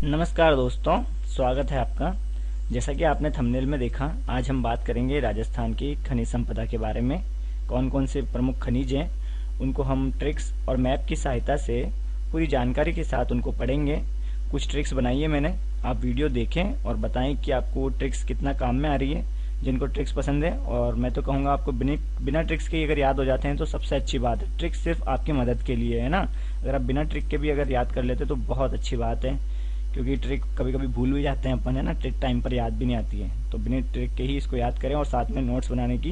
नमस्कार दोस्तों, स्वागत है आपका। जैसा कि आपने थंबनेल में देखा, आज हम बात करेंगे राजस्थान की खनिज संपदा के बारे में। कौन कौन से प्रमुख खनिज हैं, उनको हम ट्रिक्स और मैप की सहायता से पूरी जानकारी के साथ उनको पढ़ेंगे। कुछ ट्रिक्स बनाई है मैंने, आप वीडियो देखें और बताएं कि आपको ट्रिक्स कितना काम में आ रही है। जिनको ट्रिक्स पसंद है, और मैं तो कहूँगा आपको बिना ट्रिक्स के अगर याद हो जाते हैं तो सबसे अच्छी बात है। ट्रिक्स सिर्फ आपकी मदद के लिए है ना। अगर आप बिना ट्रिक के भी अगर याद कर लेते तो बहुत अच्छी बात है, क्योंकि ट्रिक कभी कभी भूल भी जाते हैं अपन, है ना। ट्रिक टाइम पर याद भी नहीं आती है, तो बिना ट्रिक के ही इसको याद करें और साथ में नोट्स बनाने की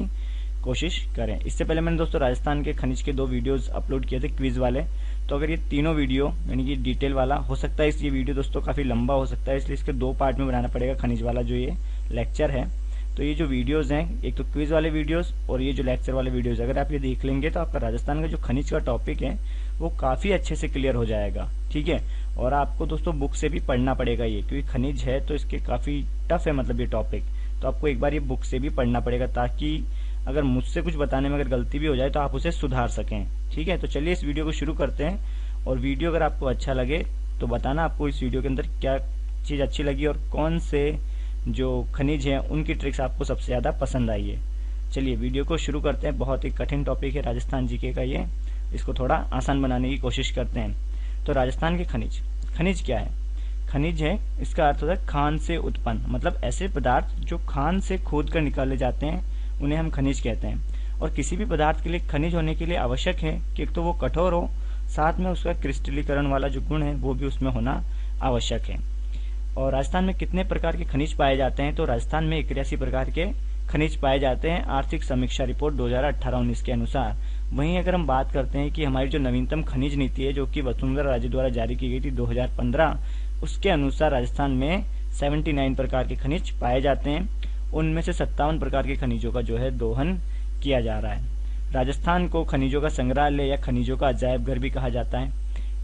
कोशिश करें। इससे पहले मैंने दोस्तों राजस्थान के खनिज के 2 वीडियोस अपलोड किए थे क्विज वाले। तो अगर ये तीनों वीडियो यानी कि डिटेल वाला हो सकता है, ये वीडियो दोस्तों काफ़ी लंबा हो सकता है, इसलिए इसके 2 पार्ट में बनाना पड़ेगा खनिज वाला जो ये लेक्चर है। तो ये जो वीडियोस हैं, एक तो क्विज वाले वीडियोस और ये जो लेक्चर वाले वीडियोस, अगर आप ये देख लेंगे तो आपका राजस्थान का जो खनिज का टॉपिक है वो काफ़ी अच्छे से क्लियर हो जाएगा। ठीक है, और आपको दोस्तों बुक से भी पढ़ना पड़ेगा ये, क्योंकि खनिज है तो इसके काफ़ी टफ है मतलब ये टॉपिक। तो आपको एक बार ये बुक से भी पढ़ना पड़ेगा, ताकि अगर मुझसे कुछ बताने में अगर गलती भी हो जाए तो आप उसे सुधार सकें। ठीक है, तो चलिए इस वीडियो को शुरू करते हैं। और वीडियो अगर आपको अच्छा लगे तो बताना आपको इस वीडियो के अंदर क्या चीज़ अच्छी लगी और कौन से जो खनिज हैं उनकी ट्रिक्स आपको सबसे ज़्यादा पसंद आई है। चलिए वीडियो को शुरू करते हैं। बहुत ही कठिन टॉपिक है राजस्थान जीके का ये, इसको थोड़ा आसान बनाने की कोशिश करते हैं। तो राजस्थान के खनिज, खनिज क्या है? खनिज है, इसका अर्थ होता है खान से उत्पन्न, मतलब ऐसे पदार्थ जो खान से खोद कर निकाले जाते हैं उन्हें हम खनिज कहते हैं। और किसी भी पदार्थ के लिए खनिज होने के लिए आवश्यक है कि एक तो वो कठोर हो, साथ में उसका क्रिस्टलीकरण वाला जो गुण है वो भी उसमें होना आवश्यक है। और राजस्थान में कितने प्रकार के खनिज पाए जाते हैं? तो राजस्थान में 81 प्रकार के खनिज पाए जाते हैं आर्थिक समीक्षा रिपोर्ट 2018-19 के अनुसार। वहीं अगर हम बात करते हैं कि हमारी जो नवीनतम खनिज नीति है, जो कि वसुंधरा राजे द्वारा जारी की गई थी 2015, उसके अनुसार राजस्थान में 79 प्रकार के खनिज पाए जाते हैं। उनमें से 57 प्रकार के खनिजों का जो है दोहन किया जा रहा है। राजस्थान को खनिजों का संग्रहालय या खनिजों का अजायब घर भी कहा जाता है।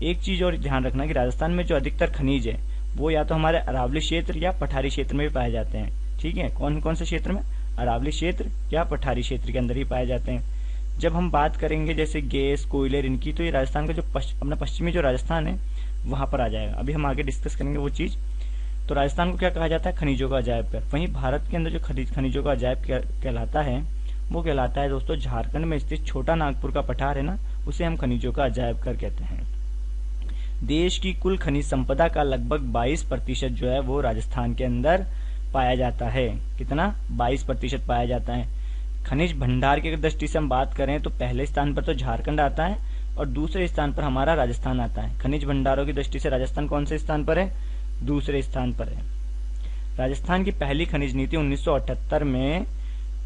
एक चीज और ध्यान रखना कि राजस्थान में जो अधिकतर खनिज है वो या तो हमारे अरावली क्षेत्र या पठारी क्षेत्र में भी पाए जाते हैं। ठीक है, कौन कौन से क्षेत्र में? अरावली क्षेत्र या पठारी क्षेत्र के अंदर ही पाए जाते हैं। जब हम बात करेंगे जैसे गैस, कोयले, इनकी, तो ये राजस्थान का जो अपना पश्चिमी जो राजस्थान है वहां पर आ जाएगा। अभी हम आगे डिस्कस करेंगे वो चीज। तो राजस्थान को क्या कहा जाता है? खनिजों का अजायब घर। वहीं भारत के अंदर जो खनिजों का अजायब कहलाता है वो कहलाता है दोस्तों झारखंड में स्थित छोटा नागपुर का पठार है ना, उसे हम खनिजों का अजायब घर कहते हैं। देश की कुल खनिज संपदा का लगभग 22% जो है वो राजस्थान के अंदर पाया जाता है। कितना? 22% पाया जाता है। खनिज भंडार की दृष्टि से हम बात करें तो पहले स्थान पर तो झारखंड आता है और दूसरे स्थान पर हमारा राजस्थान आता है। खनिज भंडारों की दृष्टि से राजस्थान कौन से स्थान पर है? दूसरे स्थान पर है। राजस्थान की पहली खनिज नीति 1978 में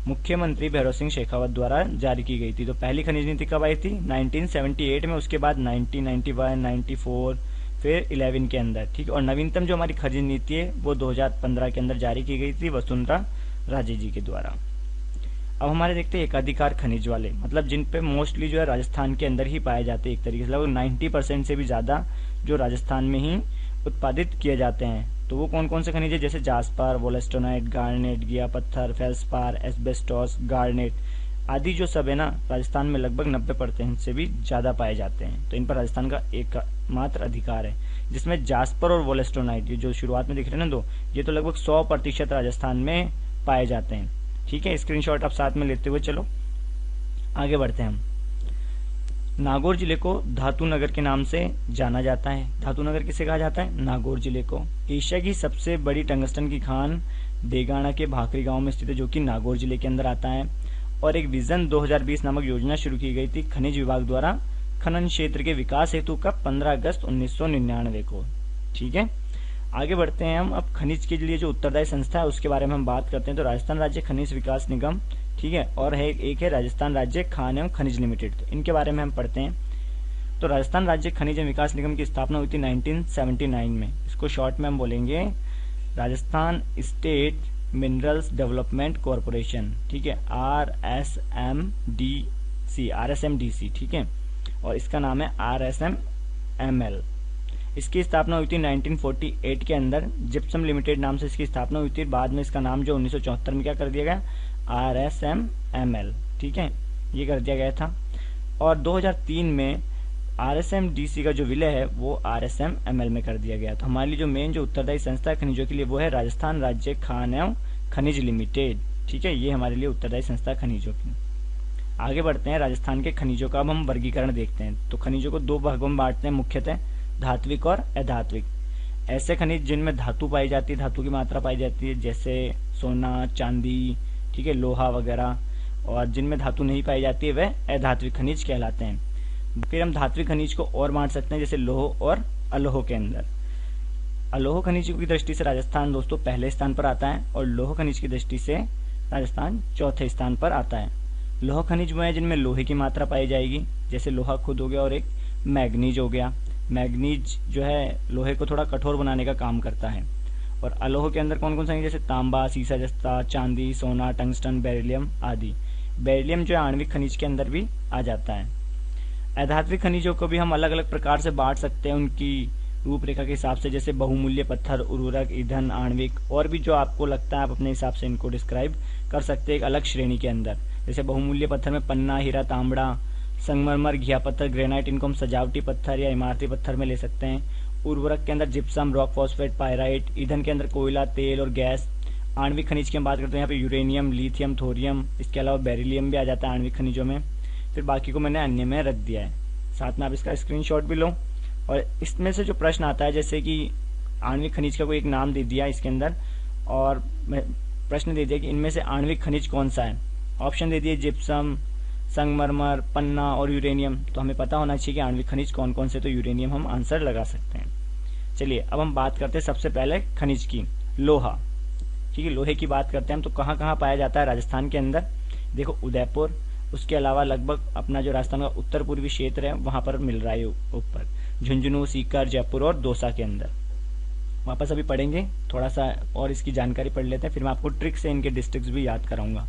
मुख्यमंत्री भैरव सिंह शेखावत द्वारा जारी की गई थी। तो पहली खनिज नीति कब आई थी? 1978 में। उसके बाद 1991, 94, फिर 11 के अंदर। ठीक, और नवीनतम जो हमारी खनिज नीति है वो 2015 के अंदर जारी की गई थी वसुंधरा राजे जी के द्वारा। अब हमारे देखते हैं एकाधिकार खनिज वाले, मतलब जिन पे मोस्टली जो है राजस्थान के अंदर ही पाए जाते हैं। एक तरीके से लगभग 90% से भी ज्यादा जो राजस्थान में ही उत्पादित किए जाते हैं। तो वो कौन कौन से खनिज है? जैसे जास्पर, वोलेस्टोनाइट, गार्नेट, गिया पत्थर, फेल्सपार, एस्बेस्टॉस, गार्नेट आदि जो सब है ना, राजस्थान में लगभग 90% से भी ज्यादा पाए जाते हैं। तो इन पर राजस्थान का एकमात्र अधिकार है, जिसमें जास्पर और वोलेस्टोनाइट ये जो शुरुआत में दिख रहे हैं ना दो, ये तो लगभग 100% राजस्थान में पाए जाते हैं। ठीक है, स्क्रीनशॉट आप साथ में लेते हुए चलो आगे बढ़ते हैं हम। नागौर जिले को धातु नगर के नाम से जाना जाता है। धातु नगर किसे कहा जाता है? नागौर जिले को। एशिया की सबसे बड़ी टंगस्टन की खान देगाना के भाखरी गांव में स्थित है, जो कि नागौर जिले के अंदर आता है। और एक विजन 2020 नामक योजना शुरू की गई थी खनिज विभाग द्वारा खनन क्षेत्र के विकास हेतु का 15 अगस्त 1999 को। ठीक है, आगे बढ़ते हैं हम। अब खनिज के लिए जो उत्तरदायी संस्था है उसके बारे में हम बात करते हैं। तो राजस्थान राज्य खनिज विकास निगम, ठीक है, और है एक है राजस्थान राज्य खान एवं खनिज लिमिटेड। तो इनके बारे में हम पढ़ते हैं। तो राजस्थान राज्य खनिज एवं विकास निगम की स्थापना हुई थी 1979 में। इसको शॉर्ट में हम बोलेंगे Rajasthan state minerals development corporation. ठीक है, RSMDC। ठीक है, और इसका नाम है RSMML। इसकी स्थापना हुई थी 1948 के अंदर। जिप्सम लिमिटेड नाम से इसकी स्थापना हुई थी। बाद में इसका नाम जो 1974 में क्या कर दिया गया? RSMML। ठीक है, ये कर दिया गया था। और 2003 में RSMDC का जो विलय है वो RSMML में कर दिया गया। तो हमारे लिए जो मेन जो उत्तरदायी संस्था है खनिजों के लिए वो है राजस्थान राज्य खान एवं खनिज लिमिटेड। ठीक है, ये हमारे लिए उत्तरदायी संस्था खनिजों की। आगे बढ़ते हैं, राजस्थान के खनिजों का अब हम वर्गीकरण देखते हैं। तो खनिजों को दो भागों में बांटते हैं मुख्यतः, धात्विक और अधात्विक। ऐसे खनिज जिनमें धातु पाई जाती है, धातु की मात्रा पाई जाती है, जैसे सोना, चांदी, ठीक है, लोहा वगैरह, और जिनमें धातु नहीं पाई जाती है वह अधात्विक खनिज कहलाते हैं। फिर हम धात्विक खनिज को और बांट सकते हैं, जैसे लोह और अलोह के अंदर। अलोह खनिज की दृष्टि से राजस्थान दोस्तों पहले स्थान पर आता है और लोह खनिज की दृष्टि से राजस्थान चौथे स्थान पर आता है। लोह खनिज वो है जिनमें लोहे की मात्रा पाई जाएगी, जैसे लोहा खुद हो गया और एक मैग्नीज हो गया। मैग्नीज जो है लोहे को थोड़ा कठोर बनाने का काम करता है। और अलोह के अंदर कौन कौन सा है, जैसे तांबा, सीसा जस्ता, चांदी, सोना, टंगस्टन, बेरिलियम आदि। बेरिलियम जो है आणविक खनिज के अंदर भी आ जाता है। अधात्विक खनिजों को भी हम अलग अलग प्रकार से बांट सकते हैं उनकी रूपरेखा के हिसाब से, जैसे बहुमूल्य पत्थर, उर्वरक, ईंधन, आणविक, और भी जो आपको लगता है आप अपने हिसाब से इनको डिस्क्राइब कर सकते हैं एक अलग श्रेणी के अंदर। जैसे बहुमूल्य पत्थर में पन्ना, हीरा, तांबड़ा, संगमरमर, घिया पत्थर, ग्रेनाइट, इनको हम सजावटी पत्थर या इमारती पत्थर में ले सकते हैं। उर्वरक के अंदर जिप्सम, रॉक फॉस्फेट, पायराइट। ईंधन के अंदर कोयला, तेल और गैस। आणविक खनिज की हम बात करते हैं, यहाँ पे यूरेनियम, लिथियम, थोरियम, इसके अलावा बेरिलियम भी आ जाता है आणविक खनिजों में। फिर बाकी को मैंने अन्य में रख दिया है, साथ में आप इसका स्क्रीनशॉट भी लो। और इसमें से जो प्रश्न आता है, जैसे कि आणविक खनिज का कोई एक नाम दे दिया इसके अंदर और प्रश्न दे दिया कि इनमें से आणविक खनिज कौन सा है, ऑप्शन दे दिए जिप्सम, संगमरमर, पन्ना और यूरेनियम। तो हमें पता होना चाहिए कि आणविक खनिज कौन कौन से, तो यूरेनियम हम आंसर लगा सकते हैं। चलिए अब हम बात करते हैं सबसे पहले खनिज की, लोहा। ठीक है, लोहे की बात करते हैं हम। तो कहाँ कहाँ पाया जाता है राजस्थान के अंदर, देखो उदयपुर, उसके अलावा लगभग अपना जो राजस्थान का उत्तर पूर्वी क्षेत्र है वहां पर मिल रहा है ऊपर, झुंझुनू, सीकर, जयपुर और दौसा के अंदर। वापस अभी पढ़ेंगे थोड़ा सा और इसकी जानकारी पढ़ लेते हैं, फिर मैं आपको ट्रिक से इनके डिस्ट्रिक्ट्स भी याद कराऊंगा।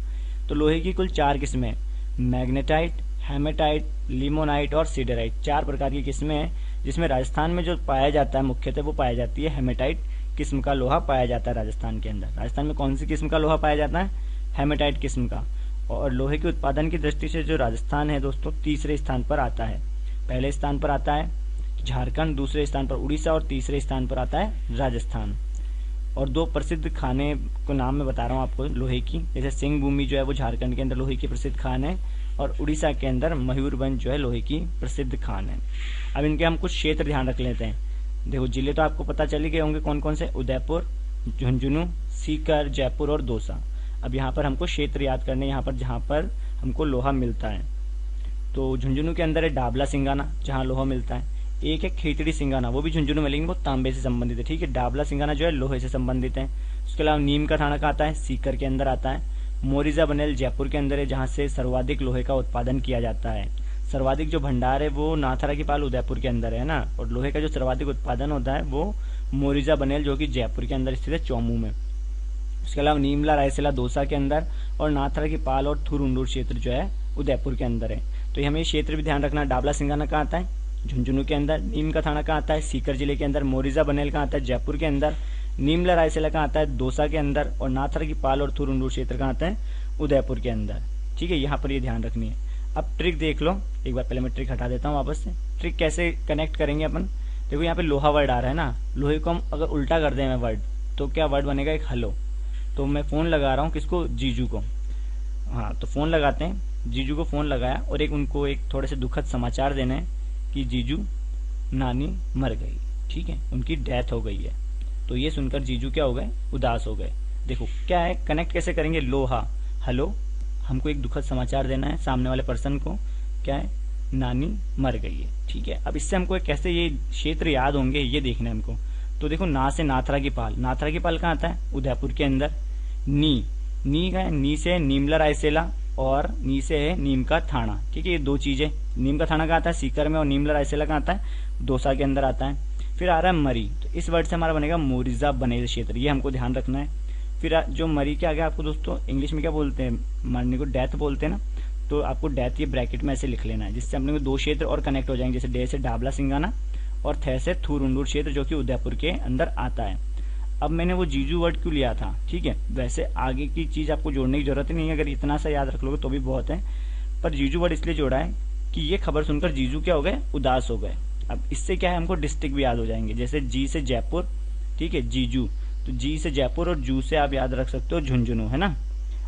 तो लोहे की कुल 4 किस्में, मैग्नेटाइट, हेमेटाइट, लिमोनाइट और सीडराइट, 4 प्रकार की किस्में हैं, जिसमें राजस्थान में जो पाया जाता है मुख्यतः वो पाया जाती है हेमेटाइट किस्म का लोहा पाया जाता है राजस्थान के अंदर। राजस्थान में कौन सी किस्म का लोहा पाया जाता है, हेमेटाइट किस्म का। और लोहे के उत्पादन की दृष्टि से जो राजस्थान है दोस्तों तीसरे स्थान पर आता है। पहले स्थान पर आता है झारखंड, दूसरे स्थान पर उड़ीसा और तीसरे स्थान पर आता है राजस्थान। और 2 प्रसिद्ध खाने को नाम मैं बता रहा हूँ आपको लोहे की, जैसे सिंह भूमि जो है वो झारखंड के अंदर लोहे की प्रसिद्ध खान है और उड़ीसा के अंदर मयूरभंज जो है लोहे की प्रसिद्ध खान है। अब इनके हम कुछ क्षेत्र ध्यान रख लेते हैं। देखो जिले तो आपको पता चल ही गए होंगे कौन कौन से, उदयपुर, झुंझुनू, सीकर, जयपुर और दौसा। अब यहाँ पर हमको क्षेत्र याद करने, यहाँ पर जहाँ पर हमको लोहा मिलता है। तो झुंझुनू के अंदर है डाबला सिंगाना जहाँ लोहा मिलता है, एक है खेतड़ी सिंगाना, वो भी झुंझुनू में लेकिन वो तांबे से संबंधित है। ठीक है, डाबला सिंगाना जो है लोहे से संबंधित है। उसके अलावा नीम का थाना का आता है, सीकर के अंदर आता है। मोरिजा बनेल जयपुर के अंदर है जहाँ से सर्वाधिक लोहे का उत्पादन किया जाता है। सर्वाधिक जो भंडार है वो नाथारा की पाल उदयपुर के अंदर है ना, और लोहे का जो सर्वाधिक उत्पादन होता है वो मोरिजा बनेल जो कि जयपुर के अंदर स्थित है, चौमू में। उसके अलावा नीमला, रायसेला, दौसा के अंदर, और नाथारा की पाल और थुरुंडूर क्षेत्र जो है उदयपुर के अंदर है। तो ये हमें क्षेत्र भी ध्यान रखना। डाबला सिंगाना कहाँ आता है, झुंझुनू के अंदर। नीम का थाना कहाँ आता है, सीकर जिले के अंदर। मोरिजा बनेल कहाँ आता है, जयपुर के अंदर। नीमला, रायसेला कहाँ आता है, दौसा के अंदर। और नाथारा की पाल और थुरुंडूर क्षेत्र कहाँ आता है, उदयपुर के अंदर। ठीक है, यहाँ पर ये ध्यान रखनी है। अब ट्रिक देख लो, एक बार पहले मैं ट्रिक हटा देता हूँ वापस से। ट्रिक कैसे कनेक्ट करेंगे अपन, देखो यहाँ पे लोहा वर्ड आ रहा है ना, लोहे को हम अगर उल्टा कर दें वर्ड तो क्या वर्ड बनेगा, एक हलो। तो मैं फोन लगा रहा हूँ किसको, जीजू को। हाँ, तो फोन लगाते हैं, जीजू को फोन लगाया और उनको एक थोड़े से दुखद समाचार देना है कि जीजू नानी मर गई। ठीक है, उनकी डेथ हो गई है। तो ये सुनकर जीजू क्या हो गए, उदास हो गए। देखो क्या है, कनेक्ट कैसे करेंगे, लोहा, हेलो, हमको एक दुखद समाचार देना है सामने वाले पर्सन को, क्या है, नानी मर गई है। ठीक है, अब इससे हमको कैसे ये क्षेत्र याद होंगे ये देखना है हमको। तो देखो ना से नाथरा की पाल, नाथरा की पाल कहाँ आता है, उदयपुर के अंदर। नी का है, नी से नीमला, रायसेला, और नी से है नीम का थाना। ठीक है, ये 2 चीजें। नीम का थाना कहाँ आता है, सीकर में, और नीमला, रायसेला कहाँ आता है, दौसा के अंदर आता है। फिर आ रहा है मरी, तो इस वर्ड से हमारा बनेगा मोरिजा बनेल क्षेत्र, ये हमको ध्यान रखना है। फिर जो मरी के आगे आपको दोस्तों इंग्लिश में क्या बोलते हैं, मरने को डेथ बोलते हैं ना, तो आपको डेथ ये ब्रैकेट में ऐसे लिख लेना है, जिससे अपने को 2 क्षेत्र और कनेक्ट हो जाएंगे, जैसे डे से डाबला सिंगाना और थे से थुरुंडूर क्षेत्र जो कि उदयपुर के अंदर आता है। अब मैंने वो जीजू वर्ड क्यों लिया था, ठीक है, वैसे आगे की चीज आपको जोड़ने की जरूरत ही नहीं है, अगर इतना सा याद रख लोगे तो भी बहुत है। पर जीजू वर्ड इसलिए जोड़ा है कि ये खबर सुनकर जीजू क्या हो गए, उदास हो गए। अब इससे क्या है, हमको डिस्ट्रिक्ट भी याद हो जाएंगे, जैसे जी से जयपुर, ठीक है, जीजू, तो जी से जयपुर और जू से आप याद रख सकते हो झुंझुनू, है ना।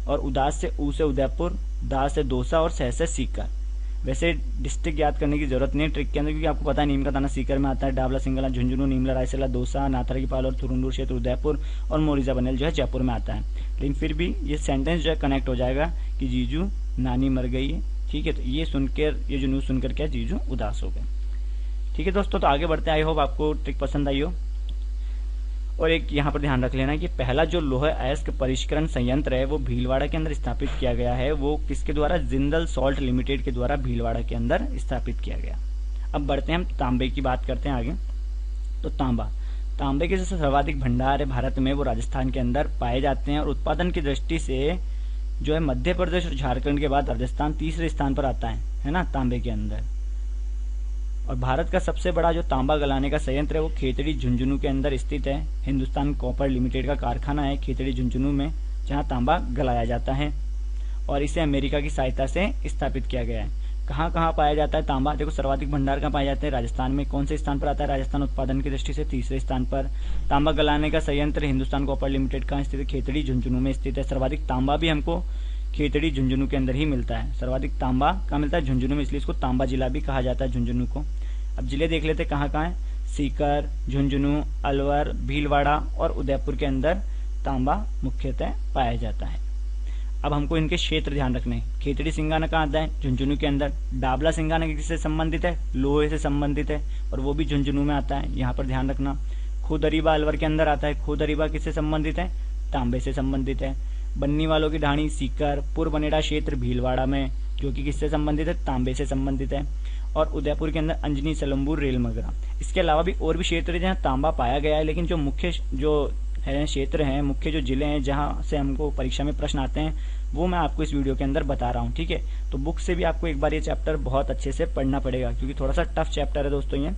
और उदास से ऊ से उदयपुर, दा से दौसा और सह से सीकर। वैसे डिस्ट्रिक्ट याद करने की जरूरत नहीं है ट्रिक के अंदर, क्योंकि आपको पता है नीम का दाना सीकर में आता है, डाबला सिंगला झुंझुनू, नीमला रायसेला दौसा, नाथर की पाल और थुरुंडूर क्षेत्र उदयपुर और मोरिजा बनेल जो है जयपुर में आता है। लेकिन फिर भी ये सेंटेंस जो है कनेक्ट हो जाएगा कि जीजू नानी मर गई है, ठीक है। तो ये सुनकर, ये जो न्यूज सुनकर क्या जीजू उदास हो गए। ठीक है दोस्तों, तो आगे बढ़ते हैं। आई होप आपको ट्रिक पसंद आई हो। और एक यहाँ पर ध्यान रख लेना कि पहला जो लोहा अयस्क परिष्करण संयंत्र है वो भीलवाड़ा के अंदर स्थापित किया गया है। वो किसके द्वारा, जिंदल सॉल्ट लिमिटेड के द्वारा भीलवाड़ा के अंदर स्थापित किया गया। अब बढ़ते हैं, हम तांबे की बात करते हैं आगे। तो तांबे के जो सर्वाधिक भंडार है भारत में वो राजस्थान के अंदर पाए जाते हैं। और उत्पादन की दृष्टि से जो है मध्य प्रदेश और झारखंड के बाद राजस्थान तीसरे स्थान पर आता है ना, तांबे के अंदर। और भारत का सबसे बड़ा जो तांबा गलाने का संयंत्र है वो खेतड़ी झुंझुनू के अंदर स्थित है। हिंदुस्तान कॉपर लिमिटेड का कारखाना है खेतड़ी झुंझुनू में, जहां तांबा गलाया जाता है। और इसे अमेरिका की सहायता से स्थापित किया गया है। कहाँ कहाँ पाया जाता है तांबा, देखो सर्वाधिक भंडार कहाँ पाए जाते हैं, राजस्थान में। कौन से स्थान पर आता है, राजस्थान उत्पादन की दृष्टि से तीसरे स्थान पर। तांबा गलाने का संयंत्र हिंदुस्तान कॉपर लिमिटेड का स्थित है, खेतड़ी झुंझुनू में स्थित है। सर्वाधिक तांबा भी हमको खेतड़ी झुंझुनू के अंदर ही मिलता है। सर्वाधिक तांबा कहाँ मिलता है, झुंझुनू में, इसलिए इसको तांबा जिला भी कहा जाता है झुंझुनू को। अब जिले देख लेते कहाँ कहाँ है, सीकर, झुंझुनू, अलवर, भीलवाड़ा और उदयपुर के अंदर तांबा मुख्यतः पाया जाता है। अब हमको इनके क्षेत्र ध्यान रखने हैं। खेतड़ी सिंगाना कहाँ आता है, झुंझुनू के अंदर। डाबला सिंगाना किससे संबंधित है, लोहे से संबंधित है और वो भी झुंझुनू में आता है, यहाँ पर ध्यान रखना। खुदरीबा अलवर के अंदर आता है। खुदरीबा किससे संबंधित है, तांबे से संबंधित है। बन्नी वालों की ढाणी सीकर, पूर्व क्षेत्र भीलवाड़ा में, जो कि किससे संबंधित है, तांबे से संबंधित है। और उदयपुर के अंदर अंजनी, सलम्बूर, रेलमगरा। इसके अलावा भी और भी क्षेत्र है जहाँ तांबा पाया गया है, लेकिन जो मुख्य जो है क्षेत्र हैं, मुख्य जो जिले हैं जहाँ से हमको परीक्षा में प्रश्न आते हैं, वो मैं आपको इस वीडियो के अंदर बता रहा हूँ, ठीक है। तो बुक से भी आपको एक बार ये चैप्टर बहुत अच्छे से पढ़ना पड़ेगा, क्योंकि थोड़ा सा टफ चैप्टर है दोस्तों ये।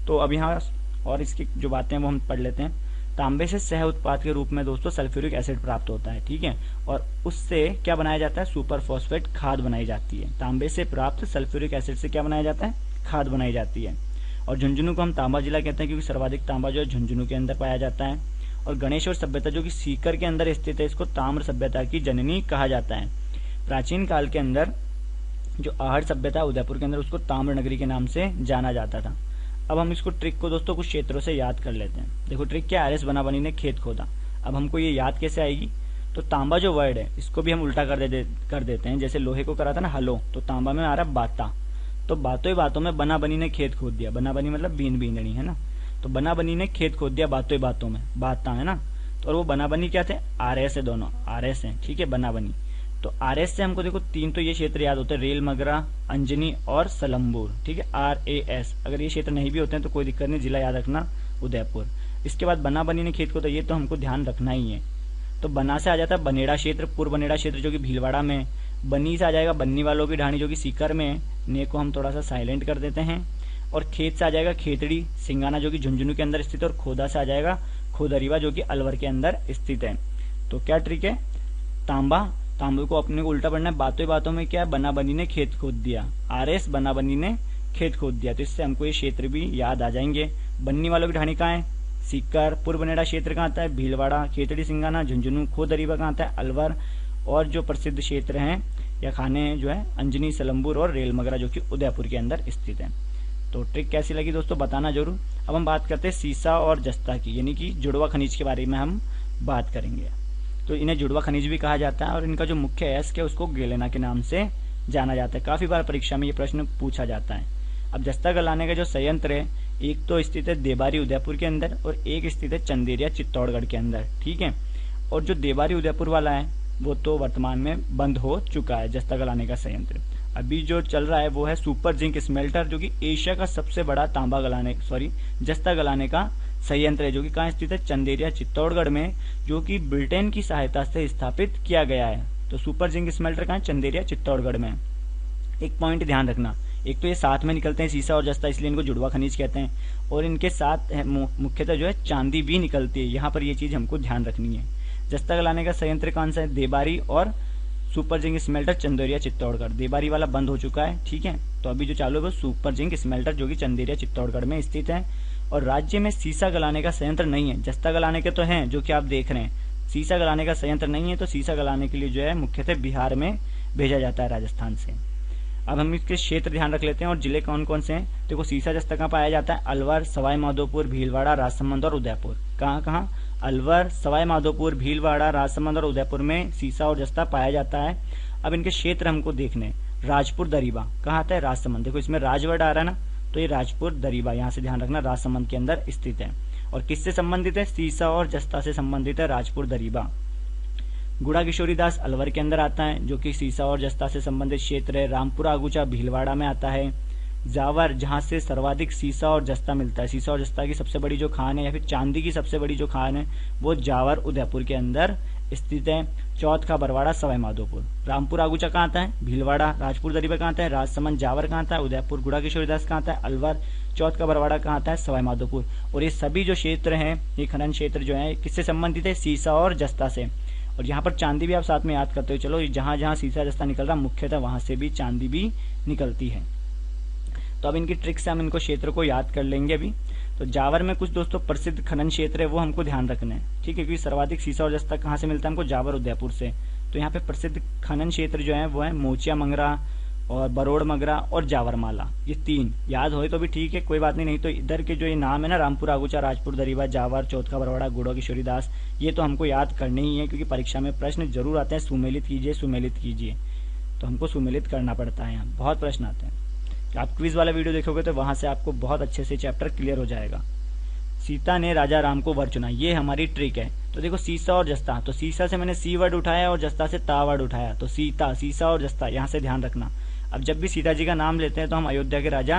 तो अब यहाँ और इसकी जो बातें हैं वो हम पढ़ लेते हैं। तांबे से सह उत्पाद के रूप में दोस्तों सल्फ्यूरिक एसिड प्राप्त होता है, ठीक है। और उससे क्या बनाया जाता है, सुपर फॉस्फेट खाद बनाई जाती है। तांबे से प्राप्त सल्फ्यूरिक एसिड से क्या बनाया जाता है, खाद बनाई जाती है। और झुंझुनू को हम तांबा जिला कहते हैं, क्योंकि सर्वाधिक तांबा जो है झुंझुनू के अंदर पाया जाता है। और गणेश्वर सभ्यता जो कि सीकर के अंदर स्थित है, इसको ताम्र सभ्यता की जननी कहा जाता है। प्राचीन काल के अंदर जो आहड़ सभ्यता उदयपुर के अंदर, उसको ताम्र नगरी के नाम से जाना जाता था। अब हम इसको ट्रिक को दोस्तों कुछ क्षेत्रों से याद कर लेते हैं। देखो ट्रिक क्या, आरएस बनाबनी ने खेत खोदा। अब हमको ये याद कैसे आएगी, तो तांबा जो वर्ड है इसको भी हम उल्टा कर देते हैं। जैसे लोहे को करा था ना हलो, तो तांबा में आ रहा बाता, तो बातों ही बातों में बना बनी ने खेत खोद दिया। बना बनी मतलब बीन बीननी, है ना। तो बना बनी ने खेत खोद दिया बातों ही बातों में, बाता, है ना। तो और वो बना बनी क्या थे, आरएस है, दोनों आरएस है, ठीक है, बना बनी। तो आरएस से हमको देखो तीन तो ये क्षेत्र याद होते हैं, रेल मगरा, अंजनी और सलम्बूर, ठीक है, RAS। अगर ये क्षेत्र नहीं भी होते हैं तो कोई दिक्कत नहीं, जिला याद रखना उदयपुर। इसके बाद बना बनी ने खेत को, तो ये तो हमको ध्यान रखना ही है। तो बना से आ जाता है बनेड़ा क्षेत्र, पूर्व बनेड़ा क्षेत्र जो कि भीलवाड़ा में। बनी से आ जाएगा बन्नी वालों की ढाणी जो कि सीकर में, ने को हम थोड़ा सा साइलेंट कर देते हैं। और खेत से आ जाएगा खेतड़ी सिंगाना जो कि झुंझुनू के अंदर स्थित है। और खोदा से आ जाएगा खोदरीवा जो कि अलवर के अंदर स्थित है। तो क्या ट्रिक है, तांबे को अपने को उल्टा पढ़ना है। बातों बातों में क्या है, बना बनी ने खेत खोद दिया, RS बना बनी ने खेत खोद दिया। तो इससे हमको ये क्षेत्र भी याद आ जाएंगे। बन्नी वालों की ढाणी कहाँ है, सीकर। पूर्व बनेड़ा क्षेत्र कहाँ आता है, भीलवाड़ा। खेतड़ी सिंगाना झुंझुनू। खोदरीवा कहाँ आता है, अलवर। और जो प्रसिद्ध क्षेत्र हैं या खाने जो है अंजनी, सलम्बूर और रेलमगरा जो कि उदयपुर के अंदर स्थित है। तो ट्रिक कैसी लगी दोस्तों बताना जरूर। अब हम बात करते हैं सीसा और जस्ता की, यानी कि जुड़वा खनिज के बारे में हम बात करेंगे। तो इन्हें जुड़वा खनिज भी कहा जाता है और इनका जो मुख्य अयस्क है उसको गेलेना के नाम से जाना जाता है। काफी बार परीक्षा में ये प्रश्न पूछा जाता है। अब जस्ता गलाने का जो संयंत्र है, एक तो स्थित है देबारी उदयपुर के अंदर और एक स्थित है चंदेरिया चित्तौड़गढ़ के अंदर, ठीक है। और जो देबारी उदयपुर वाला है वो तो वर्तमान में बंद हो चुका है, जस्ता गलाने का संयंत्र। अभी जो चल रहा है वो है सुपर जिंक स्मेल्टर, जो कि एशिया का सबसे बड़ा जस्ता गलाने का संयंत्र है, जो कि कहाँ स्थित है, चंदेरिया चित्तौड़गढ़ में, जो कि ब्रिटेन की सहायता से स्थापित किया गया है। तो सुपर जिंक स्मेल्टर कहाँ है, चंदेरिया चित्तौड़गढ़ में। एक पॉइंट ध्यान रखना, एक तो ये साथ में निकलते हैं सीसा और जस्ता, इसलिए इनको जुड़वा खनिज कहते हैं। और इनके साथ मुख्यतः जो है चांदी भी निकलती है, यहाँ पर ये चीज हमको ध्यान रखनी है। जस्ता गलाने का संयंत्र कौन सा है, देबारी और super zinc smelter Chanderiya Chittorgarh. Debari वाला बंद हो चुका है, ठीक है। तो अभी जो चालू है वो सुपर जिंक स्मेल्टर जो कि चंदेरिया चित्तौड़गढ़ में स्थित है। और राज्य में सीसा गलाने का संयंत्र नहीं है। जस्ता गलाने के तो हैं जो कि आप देख रहे हैं, सीसा गलाने का संयंत्र नहीं है। तो सीसा गलाने के लिए जो है मुख्यतः बिहार में भेजा जाता है राजस्थान से। अब हम इसके क्षेत्र ध्यान रख लेते हैं और जिले कौन कौन से हैं। देखो सीसा जस्ता कहाँ पाया जाता है, अलवर, सवाई माधोपुर, भीलवाड़ा, राजसमंद और उदयपुर। कहाँ कहाँ, अलवर, सवाई माधोपुर, भीलवाड़ा, राजसमंद और उदयपुर में सीसा और जस्ता पाया जाता है। अब इनके क्षेत्र हमको देखने, राजपुर दरीबा कहाँ आता है, राजसमंद। देखो इसमें राजवर्ड आ रहा है ना, तो ये राजपुर दरीबा यहाँ से ध्यान रखना राजसमंद के अंदर स्थित है। और किससे संबंधित है, सीसा और जस्ता से संबंधित है राजपुर दरीबा। गुड़ा किशोरीदास अलवर के अंदर आता है जो कि सीसा और जस्ता से संबंधित क्षेत्र है। रामपुरा आगुचा भीलवाड़ा में आता है। जावर जहां से सर्वाधिक सीसा और जस्ता मिलता है, सीसा और जस्ता की सबसे बड़ी जो खान है या फिर चांदी की सबसे बड़ी जो खान है वो जावर उदयपुर के अंदर स्थित है। चौथ का बरवाड़ा सवाई माधोपुर। रामपुर आगुचा कहाँ आता है, भीलवाड़ा। राजपुर दरीबा कहाँ आता है, राजसमंद। जावर कहाँ आता है, उदयपुर। गुड़ा किशोरीदास कहाँ आता है, अलवर। चौथ का बरवाड़ा कहाँ आता है, सवाई माधोपुर। और ये सभी जो क्षेत्र हैं, ये खनन क्षेत्र जो है किससे संबंधित है, सीसा और जस्ता से। और यहाँ पर चांदी भी आप साथ में याद करते हो चलो, जहां जहां सीसा जस्ता निकल रहा मुख्यतः वहां से भी चांदी भी निकलती है। तो अब इनकी ट्रिक से हम इनको क्षेत्र को याद कर लेंगे अभी। तो जावर में कुछ दोस्तों प्रसिद्ध खनन क्षेत्र है वो हमको ध्यान रखना है, ठीक है, क्योंकि सर्वाधिक सीसा और जस्ता कहाँ से मिलता है हमको, जावर उदयपुर से। तो यहाँ पे प्रसिद्ध खनन क्षेत्र जो है वो है मोचिया मंगरा और बरोड़ मगरा और जावरमाला। ये तीन याद हो तो भी ठीक है, कोई बात नहीं तो इधर के जो ये नाम है ना, रामपुर आगुचा, राजपुर दरीबा, जावर, चौथ का बरवाड़ा, गुड़ा किशोरीदास, ये तो हमको याद करने ही है क्योंकि परीक्षा में प्रश्न जरूर आते हैं, सुमेलित कीजिए सुमेलित कीजिए। तो हमको सुमेलित करना पड़ता है, यहाँ बहुत प्रश्न आते हैं। आप क्विज वाला वीडियो देखोगे तो वहां से आपको बहुत अच्छे से चैप्टर क्लियर हो जाएगा। सीता ने राजा राम को वर चुना, ये हमारी ट्रिक है। तो देखो सीसा और जस्ता, तो सीसा से मैंने सी वर्ड उठाया और जस्ता से ता वर्ड उठाया, तो सीता, सीसा और जस्ता, यहाँ से ध्यान रखना। अब जब भी सीता जी का नाम लेते हैं तो हम अयोध्या के राजा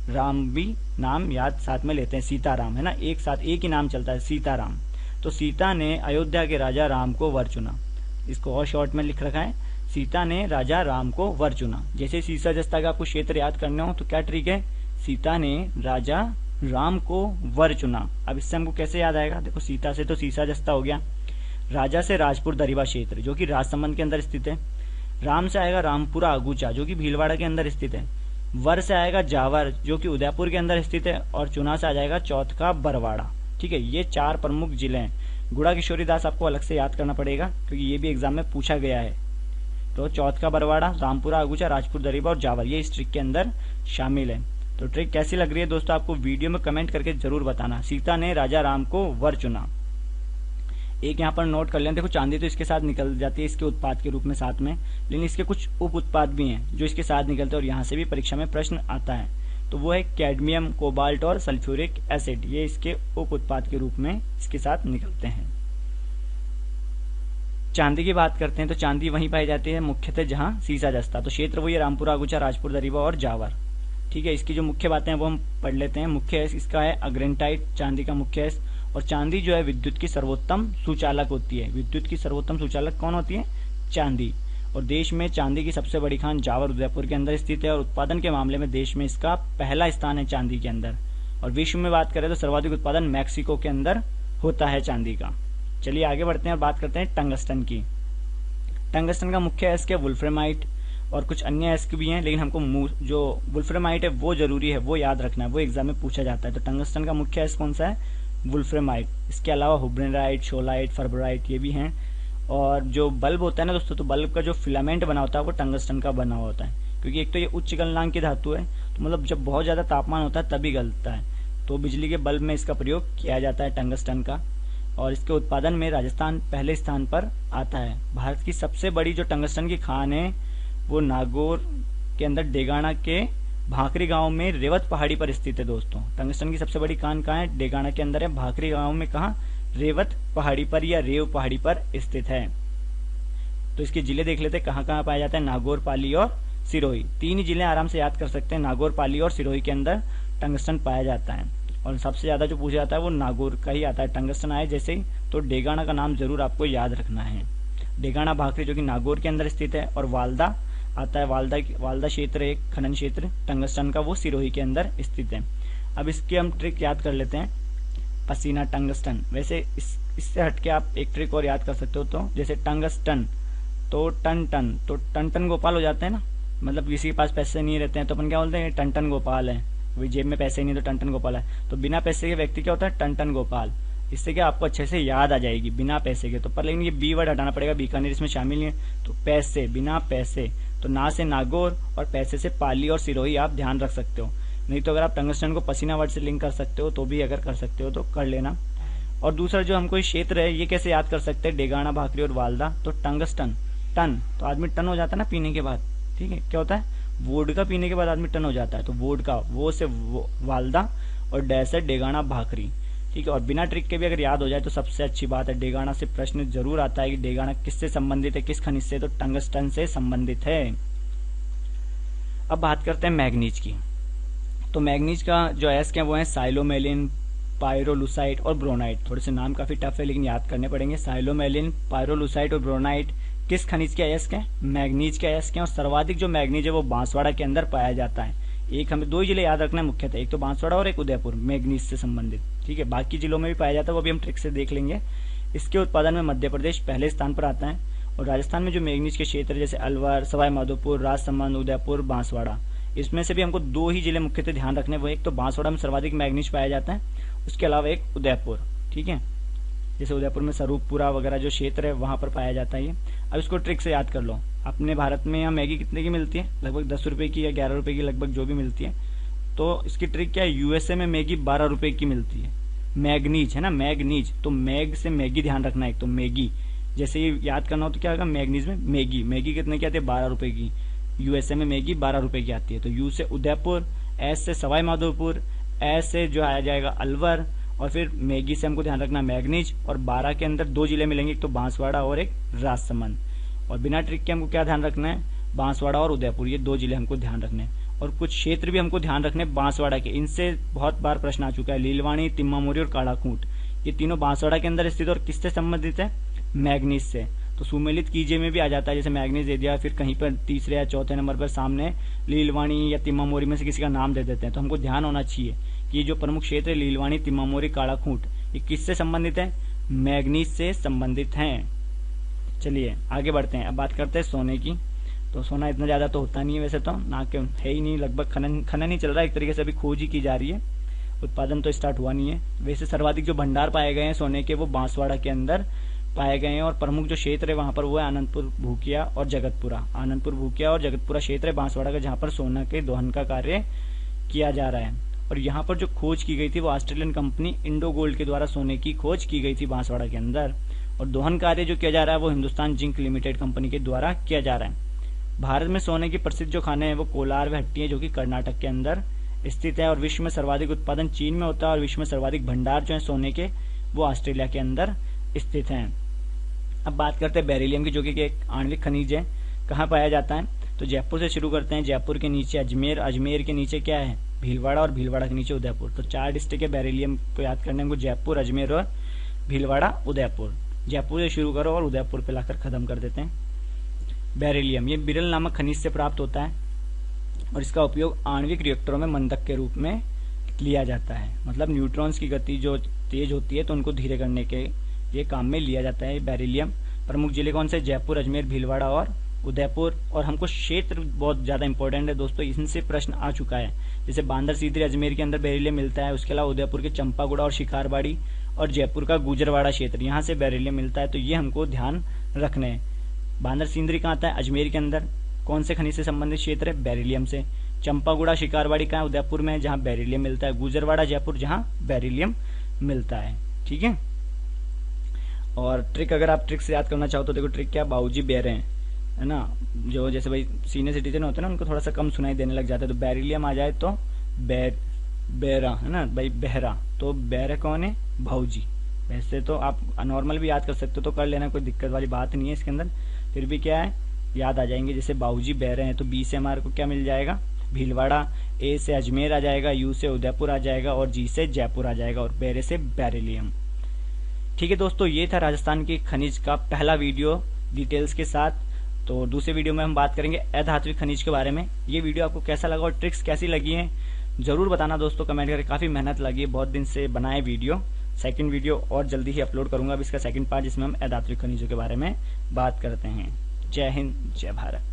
राम भी नाम याद साथ में लेते हैं, सीताराम है ना, एक साथ एक ही नाम चलता है, सीताराम। तो सीता ने अयोध्या के राजा राम को वर चुना, इसको और शॉर्ट में लिख रखा है, सीता ने राजा राम को वर चुना। जैसे सीसा जस्ता का आपको क्षेत्र याद करने हो तो क्या ट्रिक है, सीता ने राजा राम को वर चुना। अब इससे हमको कैसे याद आएगा, देखो सीता से तो सीसा जस्ता हो गया, राजा से राजपुर दरीबा क्षेत्र जो कि राजसमंद के अंदर स्थित है, राम से आएगा रामपुरा आगुचा जो कि भीलवाड़ा के अंदर स्थित है, वर से आएगा जावर जो कि उदयपुर के अंदर स्थित है, और चुना से आ जाएगा चौथ का बरवाड़ा। ठीक है, ये चार प्रमुख जिले हैं। गुड़ा किशोरीदास आपको अलग से याद करना पड़ेगा क्योंकि ये भी एग्जाम में पूछा गया है। तो चौथ का बरवाड़ा, रामपुरा आगुचा, राजपुर दरीबा और जावर, ये इस ट्रिक के अंदर शामिल है। तो ट्रिक कैसी लग रही है दोस्तों आपको वीडियो में कमेंट करके जरूर बताना। सीता ने राजा राम को वर चुना। एक यहाँ पर नोट कर लें, देखो चांदी तो इसके साथ निकल जाती है इसके उत्पाद के रूप में साथ में, लेकिन इसके कुछ उप उत्पाद भी हैं जो इसके साथ निकलते हैं और यहाँ से भी परीक्षा में प्रश्न आता है। तो वो है कैडमियम, कोबाल्ट और सल्फ्यूरिक एसिड, ये इसके उप उत्पाद के रूप में इसके साथ निकलते हैं। चांदी की बात करते हैं तो चांदी वहीं पाई जाती है मुख्यतः जहां सीसा जस्ता। तो क्षेत्र वही है रामपुरा आगुचा, राजपुर दरीबा और जावर। ठीक है, इसकी जो मुख्य बातें हैं वो हम पढ़ लेते हैं। मुख्य इसका है अग्रेंटाइट, चांदी का मुख्य है। और चांदी जो है विद्युत की सर्वोत्तम सुचालक होती है। विद्युत की सर्वोत्तम सुचालक कौन होती है, चांदी। और देश में चांदी की सबसे बड़ी खान जावर उदयपुर के अंदर स्थित है और उत्पादन के मामले में देश में इसका पहला स्थान है चांदी के अंदर। और विश्व में बात करें तो सर्वाधिक उत्पादन मैक्सिको के अंदर होता है चांदी का। चलिए आगे बढ़ते हैं और बात करते हैं टंगस्टन की। टंगस्टन का मुख्य एस्क है वुल्फ्रेमाइट और कुछ अन्य एस्क भी हैं, लेकिन हमको जो वुल्फ्रेमाइट है वो जरूरी है, वो याद रखना है, वो एग्जाम में पूछा जाता है। तो टंगस्टन का मुख्य एस्क कौन सा है, वुल्फ्रेमाइट। इसके अलावा हुब्रेनाइट, शोलाइट, फर्बराइट ये भी हैं। और जो बल्ब होता है ना दोस्तों, तो बल्ब का जो फिलामेंट बना होता है वो टंगस्टन का बना होता है, क्योंकि एक तो ये उच्च गलनांक की धातु है, तो मतलब जब बहुत ज्यादा तापमान होता है तभी गलता है। तो बिजली के बल्ब में इसका प्रयोग किया जाता है टंगस्टन का। और इसके उत्पादन में राजस्थान पहले स्थान पर आता है। भारत की सबसे बड़ी जो टंगस्टन की खान है वो नागौर के अंदर डेगाना के भाकरी गांव में रेवत पहाड़ी पर स्थित है दोस्तों। टंगस्टन की सबसे बड़ी खान कहाँ है, डेगाना के अंदर है, भाकरी गांव में कहाँ, रेवत पहाड़ी पर या रेव पहाड़ी पर स्थित है। तो इसके जिले देख लेते हैं कहाँ कहाँ पाया जाता है, नागौर, पाली और सिरोही। तीन ही जिले आराम से याद कर सकते हैं, नागौर, पाली और सिरोही के अंदर टंगस्टन पाया जाता है। और सबसे ज्यादा जो पूछा जाता है वो नागौर का ही आता है। टंगस्टन आए जैसे ही तो डेगाना का नाम जरूर आपको याद रखना है। डेगाना भाकरी जो कि नागौर के अंदर स्थित है, और वालदा आता है, वालदा क्षेत्र एक खनन क्षेत्र टंगस्टन का, वो सिरोही के अंदर स्थित है। अब इसकी हम ट्रिक याद कर लेते हैं, पसीना टंगस्टन। वैसे इससे हटके आप एक ट्रिक और याद कर सकते हो, तो जैसे टंगस्टन तो टन टन, तो टन टन गोपाल हो जाते हैं ना, मतलब किसी के पास पैसे नहीं रहते हैं तो अपन क्या बोलते हैं, टन टन गोपाल है, वही जेब में पैसे नहीं तो टन टन गोपाल है। तो बिना पैसे के व्यक्ति क्या होता है, टन टन गोपाल। इससे क्या आपको अच्छे से याद आ जाएगी, बिना पैसे के। तो पर लेकिन ये बी वर्ड हटाना पड़ेगा, बीकानेर इसमें शामिल नहीं है। तो पैसे, बिना पैसे, तो ना से नागौर और पैसे से पाली और सिरोही आप ध्यान रख सकते हो। नहीं तो अगर आप टंगस्टन को पसीना वर्ड से लिंक कर सकते हो तो भी अगर कर सकते हो तो कर लेना। और दूसरा जो हमको क्षेत्र है ये कैसे याद कर सकते हैं, डेगाना, भाखरी और वालदा। तो टंगस्टन, टन, तो आदमी टन हो जाता है ना पीने के बाद, ठीक है। क्या होता है, वोडका पीने के बाद आदमी टन हो जाता है। तो वोडका, वो से वालदा और डैश है डेगाना भाखरी, ठीक है। और बिना ट्रिक के भी अगर याद हो जाए तो सबसे अच्छी बात है। डेगाना से प्रश्न जरूर आता है कि डेगाना किससे संबंधित है, किस खनिज से, तो टंगस्टन से संबंधित है। अब बात करते हैं मैग्नीज की। तो मैग्नीज का जो एस्क है वो है साइलोमेलिन, पायरोलुसाइट और ब्रोनाइट। थोड़े से नाम काफी टफ है लेकिन याद करने पड़ेंगे। साइलोमेलिन, पायरोलुसाइट और ब्रोनाइट किस खनिज के अयस्क है, मैग्नीज के अयस्क है। और सर्वाधिक जो मैग्नीज है वो बांसवाड़ा के अंदर पाया जाता है। एक हमें 2 जिले याद रखना है मुख्यतः, एक तो बांसवाड़ा और एक उदयपुर, मैग्नीज से संबंधित, ठीक है। बाकी जिलों में भी पाया जाता है, वो भी हम ट्रिक से देख लेंगे। इसके उत्पादन में मध्य प्रदेश पहले स्थान पर आता है। और राजस्थान में जो मैग्नीज के क्षेत्र जैसे अलवर, सवाई माधोपुर, राजसमंद, उदयपुर, बांसवाड़ा, इसमें से भी हमको 2 ही जिले मुख्यतः ध्यान रखने, वो एक तो बांसवाड़ा में सर्वाधिक मैग्नीज पाया जाता है, उसके अलावा एक उदयपुर, ठीक है। जैसे उदयपुर में स्वरूपपुरा वगैरह जो क्षेत्र है वहां पर पाया जाता है ये। अब इसको ट्रिक से याद कर लो। अपने भारत में यहाँ मैगी कितने की मिलती है, लगभग 10 रुपए की या 11 रुपए की लगभग जो भी मिलती है। तो इसकी ट्रिक क्या है, यूएसए में मैगी 12 रुपए की मिलती है। मैग्नीज है ना, मैग्नीज, तो मैग से मैगी ध्यान रखना है। तो मैगी जैसे ये याद करना हो तो क्या होगा, मैग्नीज में मैगी, मैगी कितने की आती है, 12 रुपए की। यूएसए में मैगी 12 रुपए की आती है। तो यू से उदयपुर, एस से सवाई माधोपुर, एस से जो आ जाएगा अलवर, और फिर मैगी से हमको ध्यान रखना मैग्नीज। और 12 के अंदर 2 जिले मिलेंगे, एक तो बांसवाड़ा और एक राजसमंद। और बिना ट्रिक के हमको क्या ध्यान रखना है, बांसवाड़ा और उदयपुर, ये 2 जिले हमको ध्यान रखने हैं। और कुछ क्षेत्र भी हमको ध्यान रखने बांसवाड़ा के, इनसे बहुत बार प्रश्न आ चुका है, लीलवाणी, तिम्मामोरी और काड़ाकूट, ये तीनों बांसवाड़ा के अंदर स्थित और किससे संबंधित है, मैग्नीज से। तो सुमेलित कीजिए में भी आ जाता है, जैसे मैग्नीज दे दिया, फिर कहीं पर तीसरे या चौथे नंबर पर सामने लीलवाणी या तिम्मामोरी में से किसी का नाम दे देते हैं। तो हमको ध्यान होना चाहिए कि ये जो प्रमुख क्षेत्र है लीलवाणी, तिम्मामोरी, काड़ाकूट, ये किससे संबंधित है, मैग्नीज से संबंधित हैं। चलिए आगे बढ़ते हैं। अब बात करते हैं सोने की। तो सोना इतना ज्यादा तो होता नहीं है वैसे तो, ना के है ही नहीं, लगभग खनन ही चल रहा है एक तरीके से, अभी खोज ही की जा रही है, उत्पादन तो स्टार्ट हुआ नहीं है। वैसे सर्वाधिक जो भंडार पाए गए हैं सोने के वो बांसवाड़ा के अंदर पाए गए हैं। और प्रमुख जो क्षेत्र है वहां पर वो है आनंदपुर भूकिया और जगतपुरा। आनंदपुर भूकिया और जगतपुरा क्षेत्र है बांसवाड़ा का, जहां पर सोना के दोहन का कार्य किया जा रहा है। और यहाँ पर जो खोज की गई थी वो ऑस्ट्रेलियन कंपनी इंडो गोल्ड के द्वारा सोने की खोज की गई थी बांसवाड़ा के अंदर। और दोहन कार्य जो किया जा रहा है वो हिंदुस्तान जिंक लिमिटेड कंपनी के द्वारा किया जा रहा है। भारत में सोने की प्रसिद्ध जो खाने हैं वो कोलार व हट्टी है, जो कि कर्नाटक के अंदर स्थित है। और विश्व में सर्वाधिक उत्पादन चीन में होता है, और विश्व में सर्वाधिक भंडार जो है सोने के वो ऑस्ट्रेलिया के अंदर स्थित हैं। अब बात करते हैं बेरिलियम की, जो कि एक आणविक खनिज है। कहाँ पाया जाता है, तो जयपुर से शुरू करते हैं। जयपुर के नीचे अजमेर, अजमेर के नीचे क्या है, भीलवाड़ा, और भीलवाड़ा के नीचे उदयपुर। तो 4 डिस्ट्रिक्ट है बेरिलियम को याद करने को, जयपुर, अजमेर और भीलवाड़ा, उदयपुर। जयपुर से शुरू करो और उदयपुर पे लाकर खत्म कर देते हैं। बेरिलियम ये बिरल नामक खनिज से प्राप्त होता है और इसका उपयोग आणविक रिएक्टरों में मंदक के रूप में लिया जाता है। मतलब न्यूट्रॉन्स की गति जो तेज होती है तो उनको धीरे करने के ये काम में लिया जाता है बेरिलियम। प्रमुख जिले कौन से, जयपुर, अजमेर, भीलवाड़ा और उदयपुर। और हमको क्षेत्र बहुत ज्यादा इंपॉर्टेंट है दोस्तों, इनसे प्रश्न आ चुका है। जैसे बांदर सीधे अजमेर के अंदर बेरिलियम मिलता है, उसके अलावा उदयपुर के चंपागुड़ा और शिकारबाड़ी और जयपुर का गुजरवाड़ा क्षेत्र, यहाँ से बेरिलियम मिलता है। तो ये हमको ध्यान रखने हैं। बांदर सिंदरी कहाँ आता है, अजमेर के अंदर, कौन से खनिज से संबंधित क्षेत्र है, बेरिलियम से। चंपागुड़ा शिकारबाड़ी कहाँ है, उदयपुर में, जहाँ बेरिलियम मिलता है। गुजरवाड़ा जयपुर, जहाँ बेरिलियम मिलता है। ठीक है। और ट्रिक अगर आप ट्रिक से याद करना चाहो तो देखो ट्रिक क्या, बाबूजी बेरे है ना, जो जैसे भाई सीनियर सिटीजन होते हैं ना उनको थोड़ा सा कम सुनाई देने लग जाता है। तो बेरिलियम आ जाए तो बेरा है ना भाई, बहरा, तो बेरे कौन है, भाऊजी। वैसे तो आप नॉर्मल भी याद कर सकते हो तो कर लेना, कोई दिक्कत वाली बात नहीं है इसके अंदर। फिर भी क्या है, याद आ जाएंगे। जैसे बाबूजी बहरे हैं तो बी से हमारे को क्या मिल जाएगा, भीलवाड़ा। ए से अजमेर आ जाएगा, यू से उदयपुर आ जाएगा और जी से जयपुर आ जाएगा और बेरे से बेरिलियम। ठीक है दोस्तों, ये था राजस्थान की खनिज का पहला वीडियो डिटेल्स के साथ। तो दूसरे वीडियो में हम बात करेंगे अधात्विक खनिज के बारे में। ये वीडियो आपको कैसा लगा और ट्रिक्स कैसी लगी है जरूर बताना दोस्तों, कमेंट करके। काफी मेहनत लगी है, बहुत दिन से बनाए वीडियो। सेकंड वीडियो और जल्दी ही अपलोड करूंगा अब इसका सेकंड पार्ट, जिसमें हम अधात्विक खनिजों के बारे में बात करते हैं। जय हिंद, जय भारत।